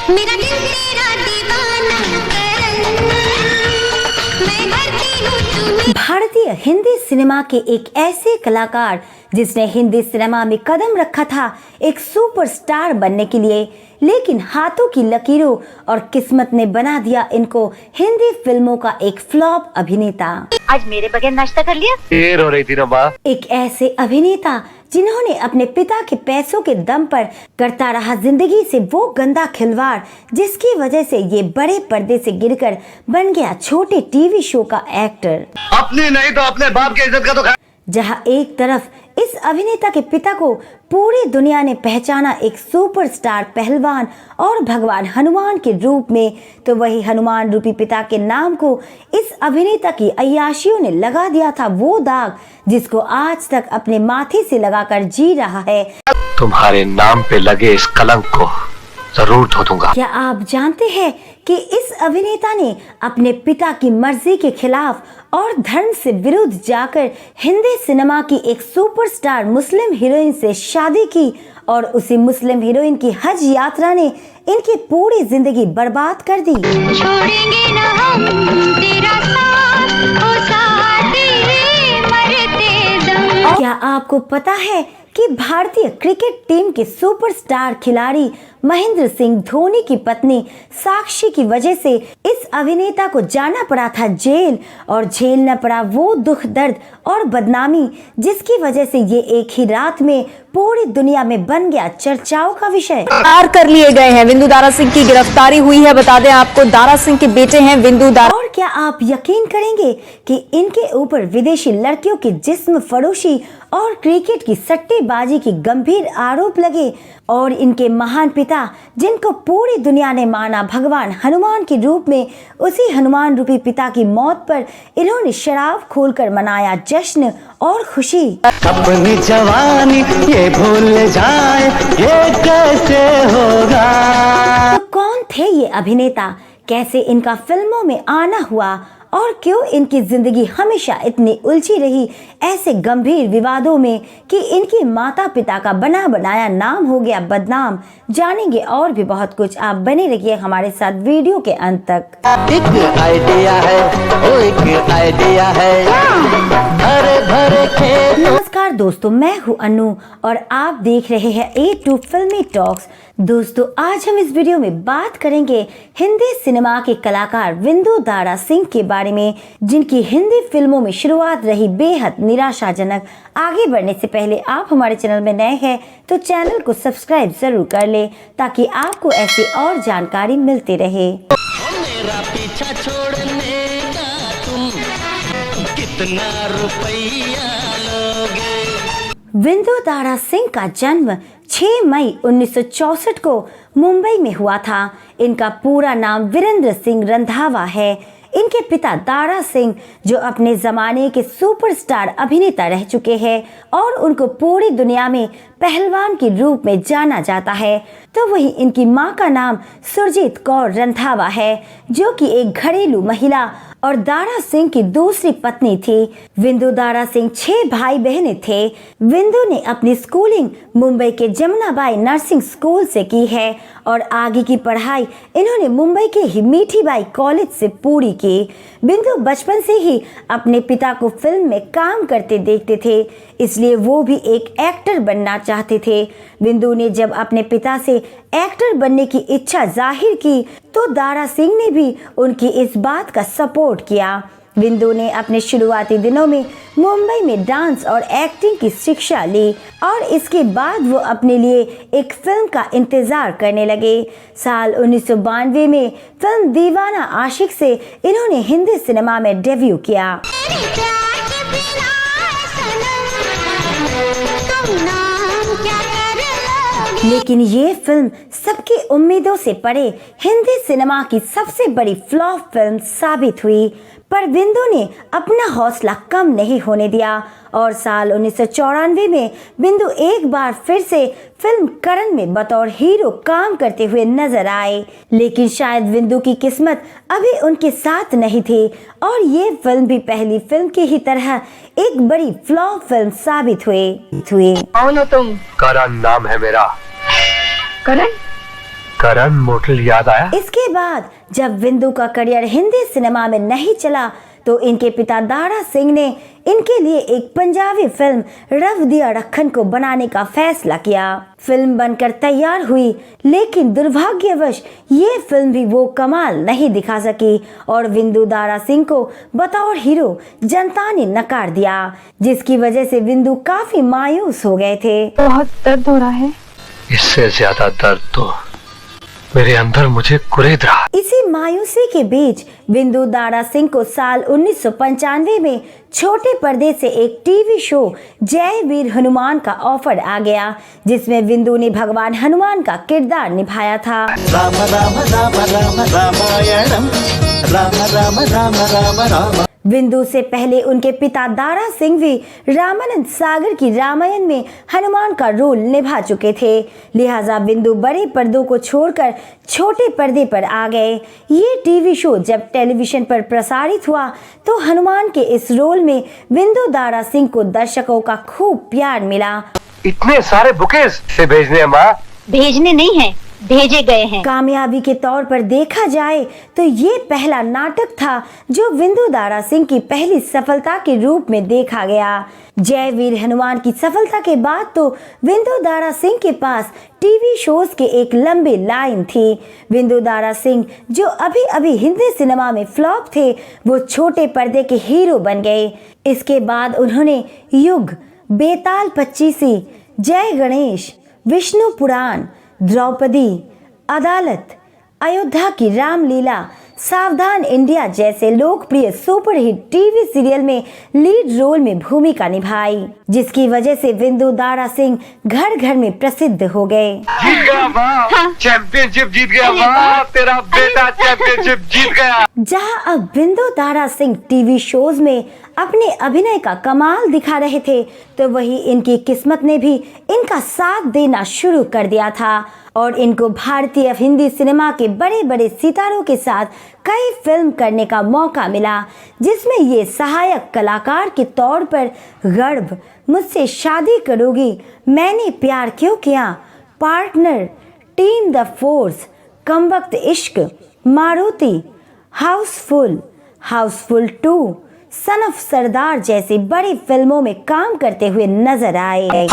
मेरा दिल तेरा दीवाना करन, मैं भरती हूँ तुम्हें। भारतीय हिंदी सिनेमा के एक ऐसे कलाकार जिसने हिंदी सिनेमा में कदम रखा था एक सुपरस्टार बनने के लिए, लेकिन हाथों की लकीरों और किस्मत ने बना दिया इनको हिंदी फिल्मों का एक फ्लॉप अभिनेता। आज मेरे बगैर नाश्ता कर लिया? देर हो रही थी ना माँ। एक ऐसे अभिनेता जिन्होंने अपने पिता के पैसों के दम पर करता रहा जिंदगी से वो गंदा खिलवाड़, जिसकी वजह से ये बड़े पर्दे से गिरकर बन गया छोटे टीवी शो का एक्टर। अपनी नहीं तो अपने बाप की इज्जत का तो जहां एक तरफ इस अभिनेता के पिता को पूरी दुनिया ने पहचाना एक सुपरस्टार पहलवान और भगवान हनुमान के रूप में, तो वही हनुमान रूपी पिता के नाम को इस अभिनेता की अय्याशियों ने लगा दिया था वो दाग जिसको आज तक अपने माथे से लगाकर जी रहा है। तुम्हारे नाम पे लगे इस कलंक को जरूर धो दूंगा। क्या आप जानते हैं कि इस अभिनेता ने अपने पिता की मर्जी के खिलाफ और धर्म से विरुद्ध जाकर हिंदी सिनेमा की एक सुपरस्टार मुस्लिम हीरोइन से शादी की और उसी मुस्लिम हीरोइन की हज यात्रा ने इनकी पूरी जिंदगी बर्बाद कर दी। छोड़ेंगे ना हम तेरा साथ, ओ साथी मरते दम। क्या आपको पता है कि भारतीय क्रिकेट टीम के सुपरस्टार खिलाड़ी महेंद्र सिंह धोनी की पत्नी साक्षी की वजह से इस अभिनेता को जाना पड़ा था जेल, और झेलना पड़ा वो दुख दर्द और बदनामी जिसकी वजह से ये एक ही रात में पूरी दुनिया में बन गया चर्चाओं का विषय। गिरफ्तार कर लिए गए हैं। विंदु दारा सिंह की गिरफ्तारी हुई है। बता दें आपको, दारा सिंह के बेटे हैं विंदु दारा। और क्या आप यकीन करेंगे कि इनके ऊपर विदेशी लड़कियों की जिस्म फरोशी और क्रिकेट की सट्टेबाजी की गंभीर आरोप लगे, और इनके महान पिता जिनको पूरी दुनिया ने माना भगवान हनुमान के रूप में, उसी हनुमान रूपी पिता की मौत पर इन्होंने शराब खोलकर मनाया जश्न और खुशी। अपनी जवानी ये भूल जाए ये कैसे होगा। तो कौन थे ये अभिनेता, कैसे इनका फिल्मों में आना हुआ और क्यों इनकी जिंदगी हमेशा इतनी उलझी रही ऐसे गंभीर विवादों में कि इनकी माता पिता का बना बनाया नाम हो गया बदनाम, जानेंगे और भी बहुत कुछ। आप बने रहिए हमारे साथ वीडियो के अंत तक। एक आइडिया है, ओ एक आइडिया है, हरे भरे खेत। नमस्कार दोस्तों, मैं हूं अनु और आप देख रहे हैं A2 फिल्मी टॉक्स। दोस्तों, आज हम इस वीडियो में बात करेंगे हिंदी सिनेमा के कलाकार विंदु दारा सिंह के बारे में, जिनकी हिंदी फिल्मों में शुरुआत रही बेहद निराशाजनक। आगे बढ़ने से पहले आप हमारे चैनल में नए हैं तो चैनल को सब्सक्राइब जरूर कर ले ताकि आपको ऐसी और जानकारी मिलती रहे। मेरा पीछा छोड़ने का तुम कितना रुपया लोगे। विंदु दारा सिंह का जन्म 6 मई 1964 को मुंबई में हुआ था। इनका पूरा नाम वीरेंद्र सिंह रंधावा है। इनके पिता दारा सिंह जो अपने जमाने के सुपरस्टार अभिनेता रह चुके हैं और उनको पूरी दुनिया में पहलवान के रूप में जाना जाता है, तो वही इनकी मां का नाम सुरजीत कौर रंधावा है जो कि एक घरेलू महिला और दारा सिंह की दूसरी पत्नी थी। विंदु दारा सिंह 6 भाई बहने थे। विंदु ने अपनी स्कूलिंग मुंबई के जमुनाबाई नर्सिंग स्कूल से की है और आगे की पढ़ाई इन्होंने मुंबई के ही मीठीबाई कॉलेज से पूरी की। विंदु बचपन से ही अपने पिता को फिल्म में काम करते देखते थे, इसलिए वो भी एक एक्टर बनना चाहते थे। विंदु ने जब अपने पिता से एक्टर बनने की इच्छा जाहिर की तो दारा सिंह ने भी उनकी इस बात का सपोर्ट किया। विंदु ने अपने शुरुआती दिनों में मुंबई में डांस और एक्टिंग की शिक्षा ली और इसके बाद वो अपने लिए एक फिल्म का इंतजार करने लगे। साल 1992 में फिल्म दीवाना आशिक से इन्होंने हिंदी सिनेमा में डेब्यू किया। लेकिन ये फिल्म सबकी उम्मीदों से परे हिंदी सिनेमा की सबसे बड़ी फ्लॉप फिल्म साबित हुई, पर विंदु ने अपना हौसला कम नहीं होने दिया और साल 1994 में विंदु एक बार फिर से फिल्म करण में बतौर हीरो काम करते हुए नजर आए। लेकिन शायद विंदु की किस्मत अभी उनके साथ नहीं थी और ये फिल्म भी पहली फिल्म की ही तरह एक बड़ी फ्लॉप फिल्म साबित हुई। कौन हो तुम? करण नाम है मेरा। करण? करण मोटल याद आया। इसके बाद जब बिंदु का करियर हिंदी सिनेमा में नहीं चला तो इनके पिता दारा सिंह ने इनके लिए एक पंजाबी फिल्म रव दिया रखन को बनाने का फैसला किया। फिल्म बनकर तैयार हुई, लेकिन दुर्भाग्यवश ये फिल्म भी वो कमाल नहीं दिखा सकी और बिंदु दारा सिंह को बतौर हीरो जनता ने नकार दिया, जिसकी वजह से बिंदु काफी मायूस हो गए थे। बहुत दर्द हो रहा है। इससे ज्यादा दर्द तो मेरे अंदर मुझे कुरेद रहा। इसी मायूसी के बीच बिंदु दारा सिंह को साल 1995 में छोटे पर्दे से एक टीवी शो जय वीर हनुमान का ऑफर आ गया, जिसमें बिंदु ने भगवान हनुमान का किरदार निभाया था। राम राम राम राम रामायणम राम राम राम राम राम। बिंदु से पहले उनके पिता दारा सिंह भी रामानंद सागर की रामायण में हनुमान का रोल निभा चुके थे, लिहाजा बिंदु बड़े पर्दों को छोड़कर छोटे पर्दे पर आ गए। ये टीवी शो जब टेलीविजन पर प्रसारित हुआ तो हनुमान के इस रोल में बिंदु दारा सिंह को दर्शकों का खूब प्यार मिला। इतने सारे बुकेस से भेजने हैं माँ? भेजने नहीं है, भेजे गए हैं। कामयाबी के तौर पर देखा जाए तो ये पहला नाटक था जो बिंदु दारा सिंह की पहली सफलता के रूप में देखा गया। जय वीर हनुमान की सफलता के बाद तो बिंदु दारा सिंह के पास टीवी शोज के एक लंबी लाइन थी। बिंदु दारा सिंह जो अभी अभी हिंदी सिनेमा में फ्लॉप थे, वो छोटे पर्दे के हीरो बन गए। इसके बाद उन्होंने युग, बेताल पच्चीसी, जय गणेश, विष्णु पुराण, द्रौपदी, अदालत, अयोध्या की रामलीला, सावधान इंडिया जैसे लोकप्रिय सुपरहिट टीवी सीरियल में लीड रोल में भूमिका निभाई, जिसकी वजह से बिंदु दारा सिंह घर घर में प्रसिद्ध हो गए। जीत गया माँ, चैंपियनशिप जीत गया माँ, तेरा बेटा चैंपियनशिप जीत गया। जहां अब बिंदु दारा सिंह टीवी शोज में अपने अभिनय का कमाल दिखा रहे थे, तो वही इनकी किस्मत ने भी इनका साथ देना शुरू कर दिया था और इनको भारतीय हिंदी सिनेमा के बड़े बड़े सितारों के साथ कई फिल्म करने का मौका मिला, जिसमें ये सहायक कलाकार के तौर पर गर्भ, मुझसे शादी करोगी, मैंने प्यार क्यों किया, पार्टनर, टीम द फोर्स, कमबख्त इश्क, मारुति, हाउसफुल, हाउसफुल 2, सन ऑफ सरदार जैसी बड़ी फिल्मों में काम करते हुए नजर आए।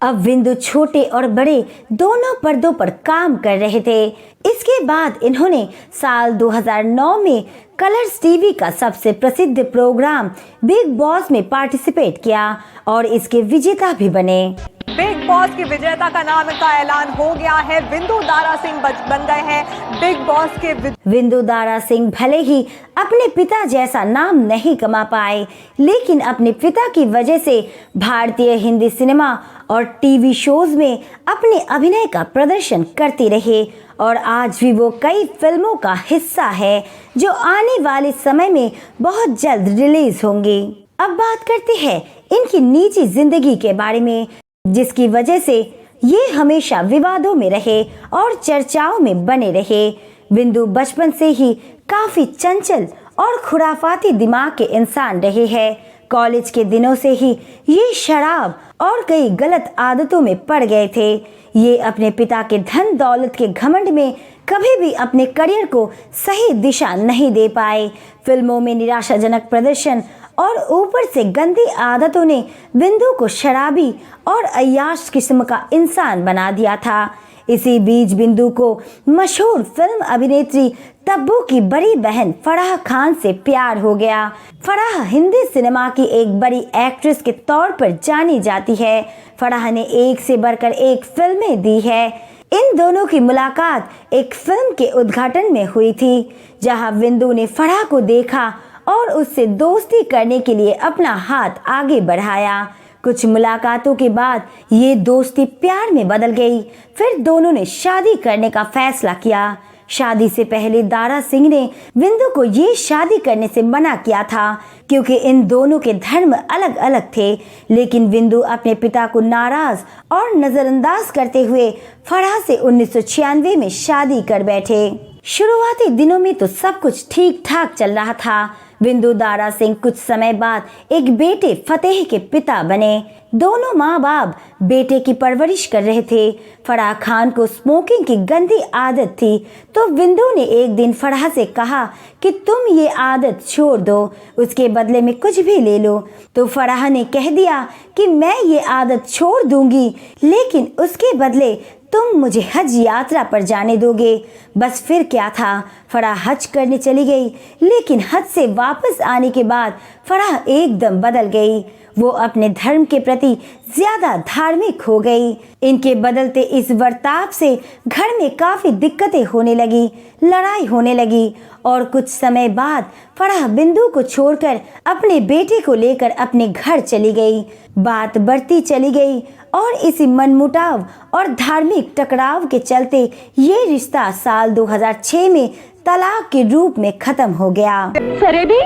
अब बिंदु छोटे और बड़े दोनों पर्दों पर काम कर रहे थे। इसके बाद इन्होंने साल 2009 में कलर्स टीवी का सबसे प्रसिद्ध प्रोग्राम बिग बॉस में पार्टिसिपेट किया और इसके विजेता भी बने। बिग बॉस के विजेता का नाम का ऐलान हो गया है। बिंदु दारा सिंह बन गए हैं बिग बॉस के बिंदु दारा सिंह भले ही अपने पिता जैसा नाम नहीं कमा पाए, लेकिन अपने पिता की वजह से भारतीय हिंदी सिनेमा और टीवी शोज में अपने अभिनय का प्रदर्शन करते रहे और आज भी वो कई फिल्मों का हिस्सा है जो आने वाले समय में बहुत जल्द रिलीज होंगी। अब बात करते हैं इनकी निजी जिंदगी के बारे में, जिसकी वजह से ये हमेशा विवादों में रहे और चर्चाओं में बने रहे। बिंदु बचपन से ही काफी चंचल और खुराफाती दिमाग के इंसान रहे हैं। कॉलेज के दिनों से ही ये शराब और कई गलत आदतों में पड़ गए थे। ये अपने पिता के धन दौलत के घमंड में कभी भी अपने करियर को सही दिशा नहीं दे पाए। फिल्मों में निराशाजनक प्रदर्शन और ऊपर से गंदी आदतों ने बिंदु को शराबी और अय्याश किस्म का इंसान बना दिया था। इसी बीच बिंदु को मशहूर फिल्म अभिनेत्री तब्बू की बड़ी बहन फराह खान से प्यार हो गया। फराह हिंदी सिनेमा की एक बड़ी एक्ट्रेस के तौर पर जानी जाती है। फराह ने एक से बढ़कर एक फिल्में दी है। इन दोनों की मुलाकात एक फिल्म के उद्घाटन में हुई थी, जहां बिंदु ने फराह को देखा और उससे दोस्ती करने के लिए अपना हाथ आगे बढ़ाया। कुछ मुलाकातों के बाद ये दोस्ती प्यार में बदल गई। फिर दोनों ने शादी करने का फैसला किया। शादी से पहले दारा सिंह ने बिंदु को ये शादी करने से मना किया था, क्योंकि इन दोनों के धर्म अलग अलग थे। लेकिन बिंदु अपने पिता को नाराज और नजरअंदाज करते हुए फराह से 1996 में शादी कर बैठे। शुरुआती दिनों में तो सब कुछ ठीक ठाक चल रहा था। बिंदु दारा सिंह कुछ समय बाद एक बेटे फतेह के पिता बने, दोनों माँ बाप बेटे की परवरिश कर रहे थे। फराह खान को स्मोकिंग की गंदी आदत थी, तो विंदु ने एक दिन फराह से कहा कि तुम ये आदत छोड़ दो, उसके बदले में कुछ भी ले लो। तो फराह ने कह दिया कि मैं ये आदत छोड़ दूंगी, लेकिन उसके बदले तुम मुझे हज यात्रा पर जाने दोगे। बस फिर क्या था, फराह हज करने चली गई, लेकिन हज से वापस आने के बाद फराह एकदम बदल गई। वो अपने धर्म के प्रति ज्यादा धार्मिक हो गई। इनके बदलते इस बर्ताव से घर में काफी दिक्कतें होने लगी, लड़ाई होने लगी और कुछ समय बाद फराह बिंदु को छोड़कर अपने बेटे को लेकर अपने घर चली गई। बात बढ़ती चली गई और इसी मनमुटाव और धार्मिक टकराव के चलते ये रिश्ता साल 2006 में तलाक के रूप में खत्म हो गया। फरेबी,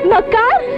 मक्कार,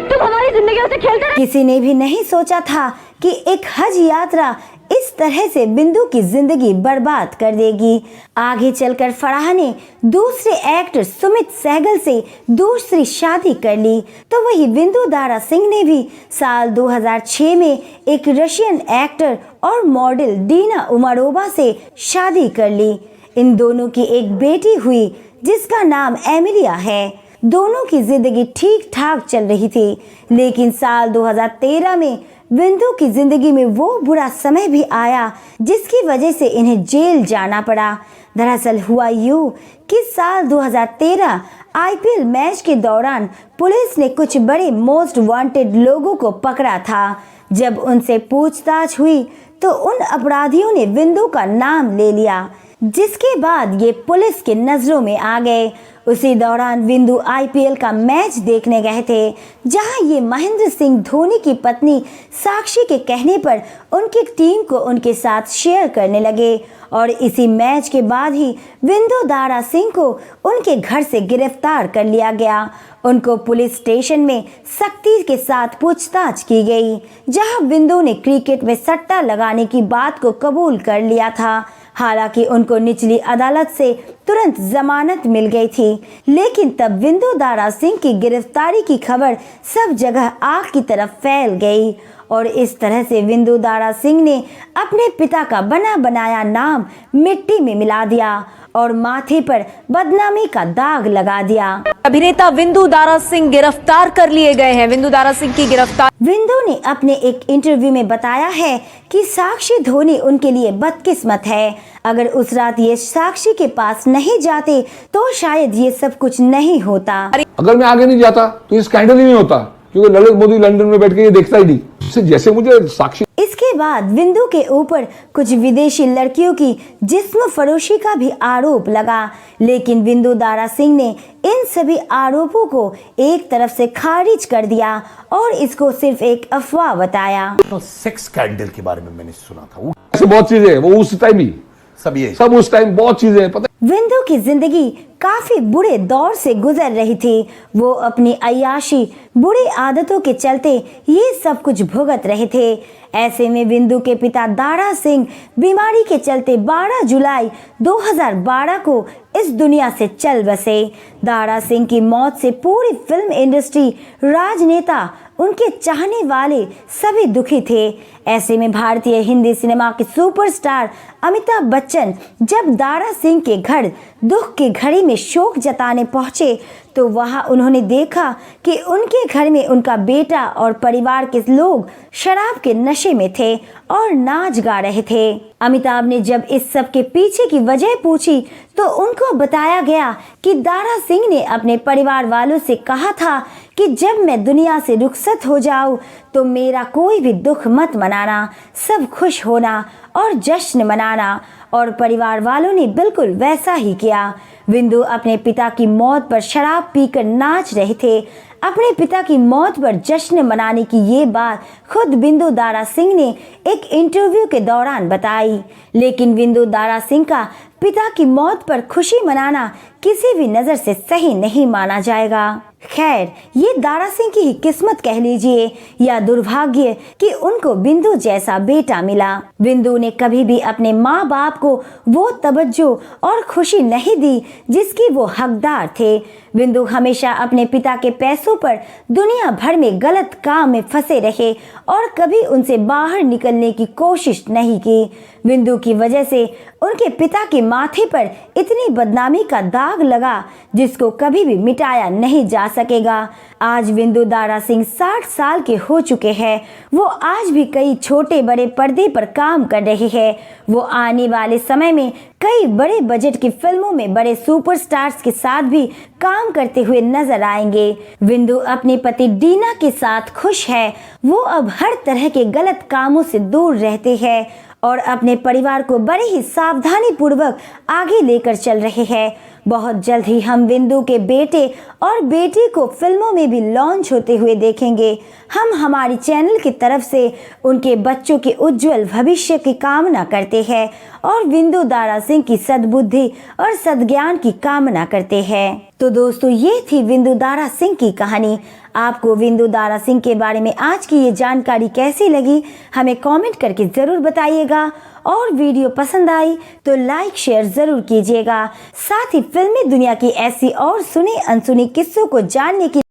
तुम हमारी जिंदगियों से खेलते रहे। किसी ने भी नहीं सोचा था कि एक हज यात्रा इस तरह से बिंदु की जिंदगी बर्बाद कर देगी। आगे चलकर फराह ने दूसरे एक्टर सुमित सहगल से दूसरी शादी कर ली, तो वही बिंदु दारा सिंह ने भी साल 2006 में एक रशियन एक्टर और मॉडल डीना उमारोवा से शादी कर ली। इन दोनों की एक बेटी हुई जिसका नाम एमिलिया है। दोनों की जिंदगी ठीक ठाक चल रही थी, लेकिन साल 2013 में बिंदु की जिंदगी में वो बुरा समय भी आया जिसकी वजह से इन्हें जेल जाना पड़ा। दरअसल हुआ यूं कि साल 2013 आईपीएल मैच के दौरान पुलिस ने कुछ बड़े मोस्ट वांटेड लोगों को पकड़ा था। जब उनसे पूछताछ हुई तो उन अपराधियों ने बिंदु का नाम ले लिया, जिसके बाद ये पुलिस के नजरों में आ गए। उसी दौरान बिंदु आईपीएल का मैच देखने गए थे, जहां ये महेंद्र सिंह धोनी की पत्नी साक्षी के कहने पर उनकी टीम को उनके साथ शेयर करने लगे और इसी मैच के बाद ही बिंदु दारा सिंह को उनके घर से गिरफ्तार कर लिया गया। उनको पुलिस स्टेशन में सख्ती के साथ पूछताछ की गई, जहां बिंदु ने क्रिकेट में सट्टा लगाने की बात को कबूल कर लिया था। हालांकि उनको निचली अदालत से तुरंत जमानत मिल गई थी, लेकिन तब बिंदु दारा सिंह की गिरफ्तारी की खबर सब जगह आग की तरफ फैल गई और इस तरह से बिंदु दारा सिंह ने अपने पिता का बना बनाया नाम मिट्टी में मिला दिया और माथे पर बदनामी का दाग लगा दिया। अभिनेता बिंदु दारा सिंह गिरफ्तार कर लिए गए हैं। बिंदु दारा सिंह की गिरफ्तार बिंदु ने अपने एक इंटरव्यू में बताया है कि साक्षी धोनी उनके लिए बदकिस्मत है। अगर उस रात ये साक्षी के पास नहीं जाते तो शायद ये सब कुछ नहीं होता। अगर मैं आगे नहीं जाता तो ये स्कैंडल ही नहीं होता, क्योंकि ललित मोदी लंदन में बैठ के ये देखता ही नहीं। जैसे मुझे साक्षी। इसके बाद बिंदु के ऊपर कुछ विदेशी लड़कियों की जिस्म फरोशी का भी आरोप लगा, लेकिन बिंदु दारा सिंह ने इन सभी आरोपों को एक तरफ से खारिज कर दिया और इसको सिर्फ एक अफवाह बताया। तो सेक्स स्कैंडल के बारे में मैंने सुना था, वो ऐसे बहुत चीजें वो उस टाइम ही सब उस टाइम बहुत चीजें पता। बिंदु की जिंदगी काफी बुरे दौर से गुजर रही थी। वो अपनी अय्याशी, बुरी आदतों के चलते ये सब कुछ भुगत रहे थे। ऐसे में बिंदु के पिता दारा सिंह बीमारी के चलते 12 जुलाई 2012 को इस दुनिया से चल बसे। दारा सिंह की मौत से पूरी फिल्म इंडस्ट्री, राजनेता, उनके चाहने वाले सभी दुखी थे। ऐसे में भारतीय हिंदी सिनेमा के सुपरस्टार अमिताभ बच्चन जब दारा सिंह के घर दुख की घड़ी में शोक जताने पहुंचे तो वहां उन्होंने देखा कि उनके घर में उनका बेटा और परिवार के लोग शराब के नशे में थे और नाच गा रहे थे। अमिताभ ने जब इस सब के पीछे की वजह पूछी तो उनको बताया गया कि दारा सिंह ने अपने परिवार वालों से कहा था कि जब मैं दुनिया से रुखसत हो जाऊं तो मेरा कोई भी दुख मत मनाना, सब खुश होना और जश्न मनाना। और परिवार वालों ने बिल्कुल वैसा ही किया। बिंदु अपने पिता की मौत पर शराब पीकर नाच रहे थे। अपने पिता की मौत पर जश्न मनाने की ये बात खुद बिंदु दारा सिंह ने एक इंटरव्यू के दौरान बताई, लेकिन बिंदु दारा सिंह का पिता की मौत पर खुशी मनाना किसी भी नजर से सही नहीं माना जाएगा। खैर, ये दारा सिंह की ही किस्मत कह लीजिए या दुर्भाग्य कि उनको बिंदु जैसा बेटा मिला। बिंदु ने कभी भी अपने माँ बाप को वो तवज्जो और खुशी नहीं दी जिसकी वो हकदार थे। बिंदु हमेशा अपने पिता के पैसों पर दुनिया भर में गलत काम में फंसे रहे और कभी उनसे बाहर निकलने की कोशिश नहीं की। बिंदु की वजह से उनके पिता के माथे पर इतनी बदनामी का दाग लगा जिसको कभी भी मिटाया नहीं जा सकेगा। आज बिंदु दारा सिंह 60 साल के हो चुके हैं। वो आज भी कई छोटे बड़े पर्दे पर काम कर रहे हैं। वो आने वाले समय में कई बड़े बजट की फिल्मों में बड़े सुपरस्टार्स के साथ भी काम करते हुए नजर आएंगे। बिंदु अपने पति डीना के साथ खुश है। वो अब हर तरह के गलत कामों से दूर रहते हैं और अपने परिवार को बड़े ही सावधानी पूर्वक आगे लेकर चल रहे हैं। बहुत जल्द ही हम बिंदु के बेटे और बेटी को फिल्मों में भी लॉन्च होते हुए देखेंगे। हम हमारी चैनल की तरफ से उनके बच्चों के उज्जवल भविष्य की कामना करते हैं और बिंदु दारा सिंह की सद्बुद्धि और सद्ज्ञान की कामना करते हैं। तो दोस्तों, ये थी बिंदु दारा सिंह की कहानी। आपको बिंदु दारा सिंह के बारे में आज की ये जानकारी कैसी लगी, हमें कमेंट करके ज़रूर बताइएगा और वीडियो पसंद आई तो लाइक शेयर ज़रूर कीजिएगा। साथ ही फिल्मी दुनिया की ऐसी और सुनी अनसुनी किस्सों को जानने की